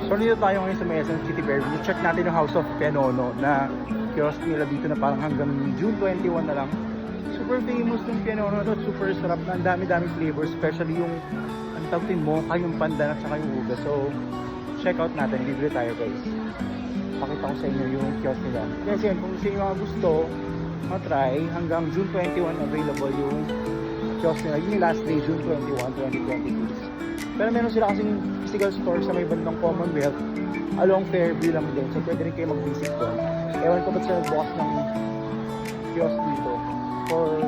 So dito tayo ngayon sa Quezon City Fairview. Check natin yung House of Pianono na kiosk nila dito na parang hanggang June 21 na lang. Super famous yung pianono to, super sarap na, ang dami-dami flavors, especially yung ang tawag din mo, yung pandan at saka yung uga. So check out natin, libre tayo guys. Pakita ko sa inyo yung kiosk nila. Kasi yun, kung gusto nyo mga gusto matry, hanggang June 21 available yung kiosk nila. Yun yung last day, June 21, 2022. Pero meron sila kasing physical store sa may bandang Commonwealth along Fairview lang din. So pwede rin kayo mag-visit doon. Ewan ko ba't sila bukas ng kiosk dito for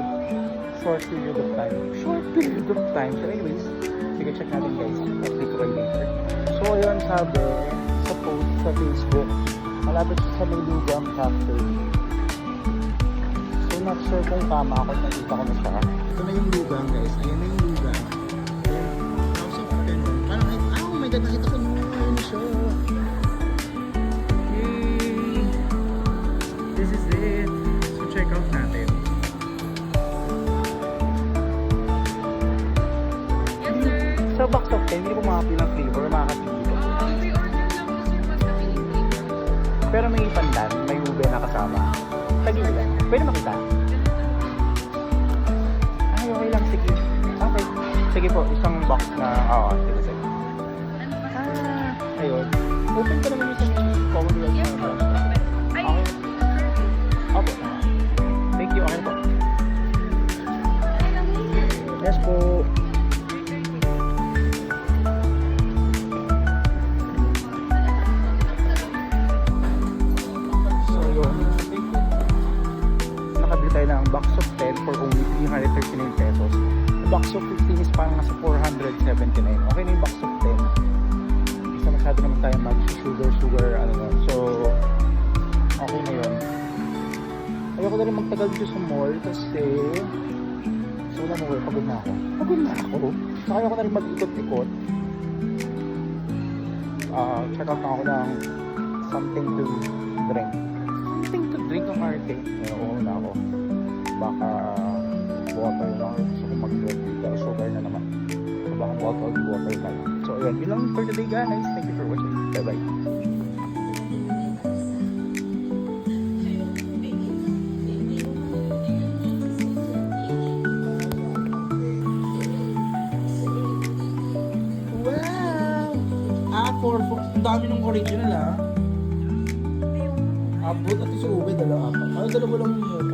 short period of time. Short period of time. So anyways, sige check natin guys. Update ko kayo later. So ayun sabi sa post sa Facebook, malapit sa may Lugam Cafe. So not sure kung tama ako, nakita ko na siya. Ito na yung Lugam guys. Ayan na yung Lugam. Nakita ko nung ayun na siya. Yay! This is it. So check out natin. Yes, sir. Sa box of 10, hindi ko makapilang flavor, makakatili ko. Pre-order lang po sir pag napili flavor. Pero may pandan, may ube na kasama. Tagilan. Pwede makita? Ay, okay lang. Sige. Okay. Sige po, isang box na, sige, sige. Ayun. Open ka naman yung sa Commonwealth. Yes po. Ay, Okay. Okay. Thank you. Okay po. Yes po. So yun. Nakabili tayo ng box of 10 for only 339 pesos. The box of 15 is parang nasa 479. Okay na yung box of 10. Masyado naman tayo mag-sugar, ano na. So, okay na yun. Ayoko na rin magtagal dito sa mall kasi so wala mo, pagod na ako. Saka ayoko na rin mag-ikot-ikot. Check out na ako ng something to drink. Something to drink ang arte. Oo na ako. Baka water lang. Gusto kong mag-drink dito. Sugar na naman. So, baka water ka lang. So, ayun. Yun lang for today guys. Thank you for watching. Bye-bye. Ang dami ng original Abot at sa ube, dalawa. Dalawa lang yun.